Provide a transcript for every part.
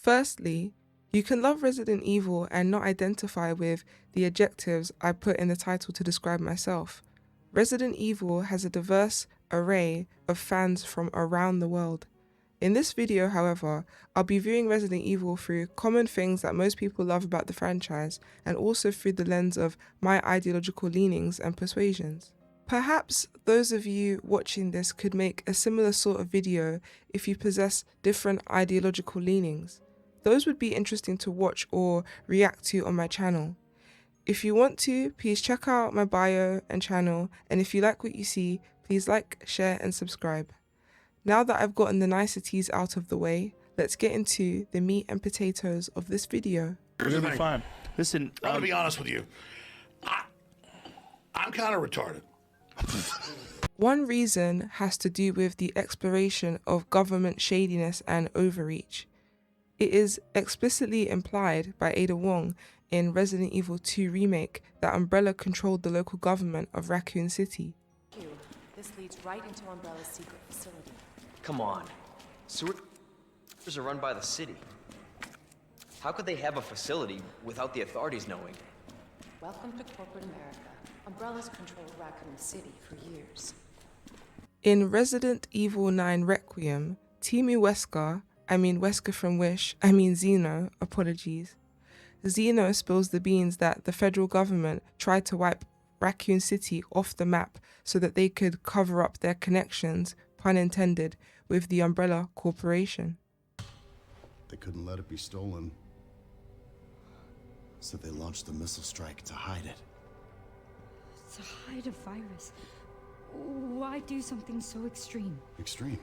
Firstly, you can love Resident Evil and not identify with the adjectives I put in the title to describe myself. Resident Evil has a diverse array of fans from around the world. In this video, however, I'll be viewing Resident Evil through common things that most people love about the franchise, and also through the lens of my ideological leanings and persuasions. Perhaps those of you watching this could make a similar sort of video if you possess different ideological leanings. Those would be interesting to watch or react to on my channel. If you want to, please check out my bio and channel, and if you like what you see, please like, share and subscribe. Now that I've gotten the niceties out of the way, let's get into the meat and potatoes of this video. It'll be fine. Listen, I'm gonna be honest with you. I'm kind of retarded. One reason has to do with the exploration of government shadiness and overreach. It is explicitly implied by Adawong in Resident Evil 2 Remake that Umbrella controlled the local government of Raccoon City. This leads right into Umbrella's secret facility. Come on. Sewers are run by the city. How could they have a facility without the authorities knowing? Welcome to corporate America. Umbrella's controlled Raccoon City for years. In Resident Evil 9 Requiem, Wesker from Wish, Zeno, apologies. Zeno spills the beans that the federal government tried to wipe Raccoon City off the map so that they could cover up their connections, pun intended, with the Umbrella Corporation. They couldn't let it be stolen, so they launched the missile strike to hide it. To hide a virus? Why do something so extreme? Extreme?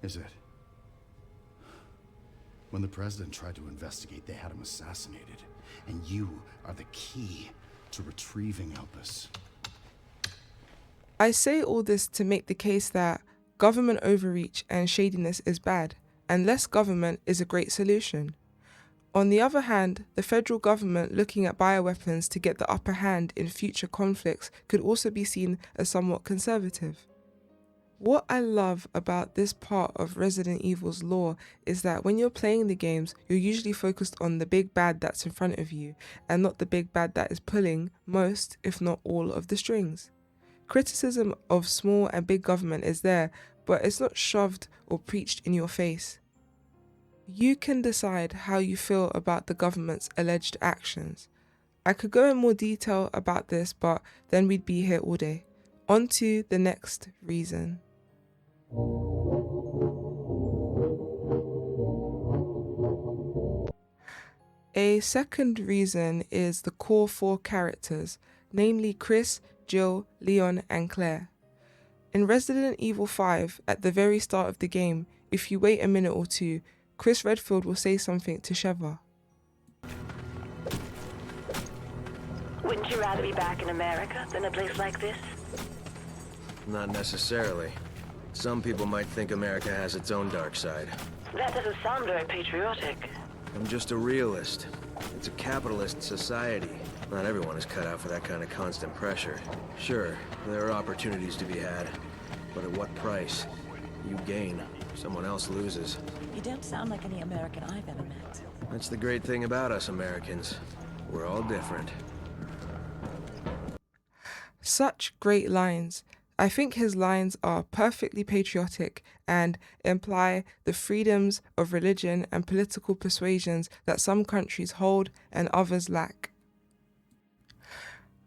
Is it? When the president tried to investigate, they had him assassinated. And you are the key to retrieving Albus. I say all this to make the case that government overreach and shadiness is bad, and less government is a great solution. On the other hand, the federal government looking at bioweapons to get the upper hand in future conflicts could also be seen as somewhat conservative. What I love about this part of Resident Evil's lore is that when you're playing the games, you're usually focused on the big bad that's in front of you, and not the big bad that is pulling most, if not all, of the strings. Criticism of small and big government is there, but it's not shoved or preached in your face. You can decide how you feel about the government's alleged actions. I could go in more detail about this, but then we'd be here all day. On to the next reason. A second reason is the core four characters, namely Chris, Jill, Leon and Claire. In Resident Evil 5, at the very start of the game, if you wait a minute or two, Chris Redfield will say something to Sheva. Wouldn't you rather be back in America than a place like this? Not necessarily. Some people might think America has its own dark side. That doesn't sound very patriotic. I'm just a realist. It's a capitalist society. Not everyone is cut out for that kind of constant pressure. Sure, there are opportunities to be had, but at what price? You gain, someone else loses. You don't sound like any American I've ever met. That's the great thing about us Americans. We're all different. Such great lines. I think his lines are perfectly patriotic and imply the freedoms of religion and political persuasions that some countries hold and others lack.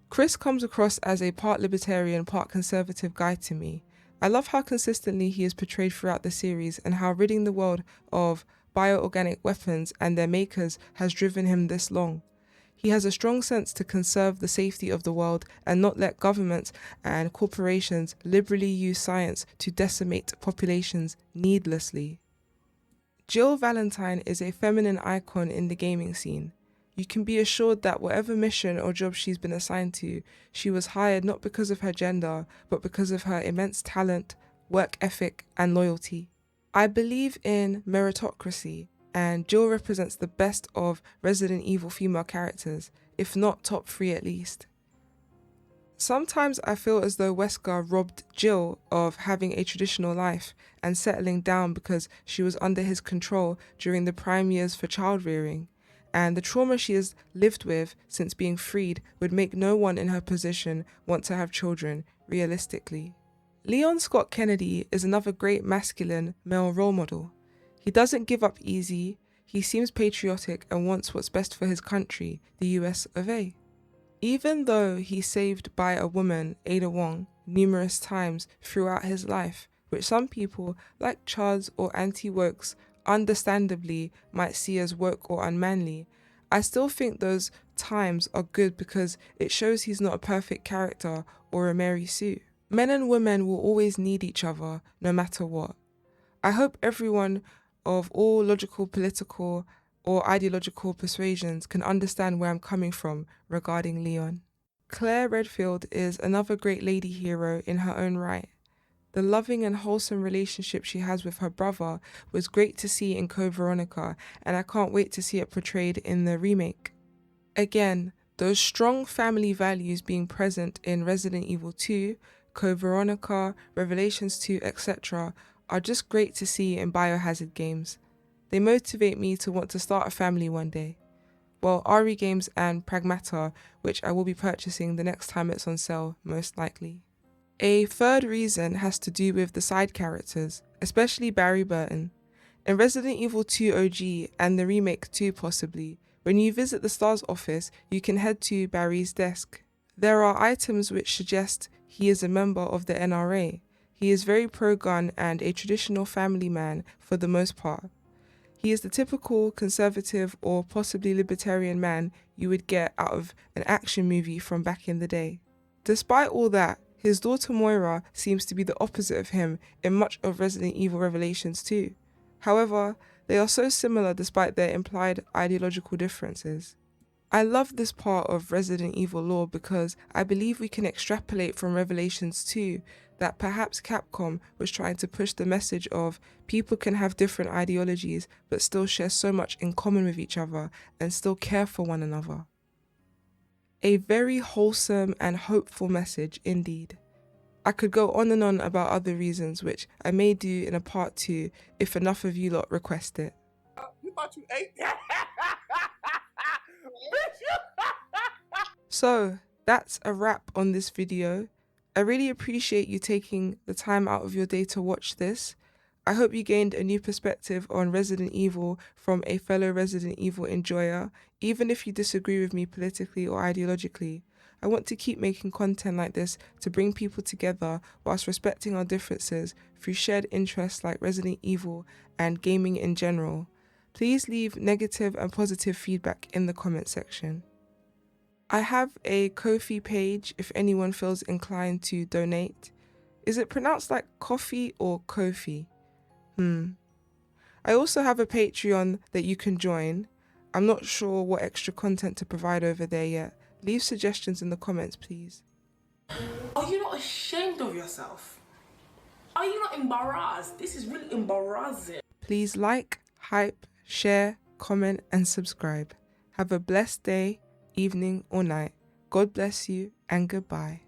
Chris comes across as a part libertarian, part conservative guy to me. I love how consistently he is portrayed throughout the series and how ridding the world of bioorganic weapons and their makers has driven him this long. He has a strong sense to conserve the safety of the world and not let governments and corporations liberally use science to decimate populations needlessly. Jill Valentine is a feminine icon in the gaming scene. You can be assured that whatever mission or job she's been assigned to, she was hired not because of her gender, but because of her immense talent, work ethic, and loyalty. I believe in meritocracy, and Jill represents the best of Resident Evil female characters, if not top 3 at least. Sometimes I feel as though Wesker robbed Jill of having a traditional life and settling down because she was under his control during the prime years for child rearing, and the trauma she has lived with since being freed would make no one in her position want to have children, realistically. Leon Scott Kennedy is another great masculine male role model. He doesn't give up easy, he seems patriotic and wants what's best for his country, the US of A. Even though he's saved by a woman, Adawong, numerous times throughout his life, which some people, like Charles or anti-wokes, understandably might see as woke or unmanly, I still think those times are good because it shows he's not a perfect character or a Mary Sue. Men and women will always need each other, no matter what. I hope everyone of all logical, political, or ideological persuasions can understand where I'm coming from regarding Leon. Claire Redfield is another great lady hero in her own right. The loving and wholesome relationship she has with her brother was great to see in Code Veronica, and I can't wait to see it portrayed in the remake. Again, those strong family values being present in Resident Evil 2, Code Veronica, Revelations 2, etc. are just great to see in Biohazard games. They motivate me to want to start a family one day. Well, RE Games and Pragmata, which I will be purchasing the next time it's on sale, most likely. A third reason has to do with the side characters, especially Barry Burton. In Resident Evil 2 OG and the remake too possibly, when you visit the STARS office, you can head to Barry's desk. There are items which suggest he is a member of the NRA. He is very pro-gun and a traditional family man for the most part. He is the typical conservative or possibly libertarian man you would get out of an action movie from back in the day. Despite all that, his daughter Moira seems to be the opposite of him in much of Resident Evil Revelations 2. However, they are so similar despite their implied ideological differences. I love this part of Resident Evil lore because I believe we can extrapolate from Revelations 2 that perhaps Capcom was trying to push the message of people can have different ideologies but still share so much in common with each other and still care for one another. A very wholesome and hopeful message indeed. I could go on and on about other reasons which I may do in a part 2 if enough of you lot request it. You thought you ate that? So that's a wrap on this video. I really appreciate you taking the time out of your day to watch this. I hope you gained a new perspective on Resident Evil from a fellow Resident Evil enjoyer, even if you disagree with me politically or ideologically. I want to keep making content like this to bring people together whilst respecting our differences through shared interests like Resident Evil and gaming in general. Please leave negative and positive feedback in the comment section. I have a Ko-fi page if anyone feels inclined to donate. Is it pronounced like coffee or Ko-fi? I also have a Patreon that you can join. I'm not sure what extra content to provide over there yet. Leave suggestions in the comments, please. Are you not ashamed of yourself? Are you not embarrassed? This is really embarrassing. Please like, hype, share, comment, and subscribe. Have a blessed day, evening, or night. God bless you, and goodbye.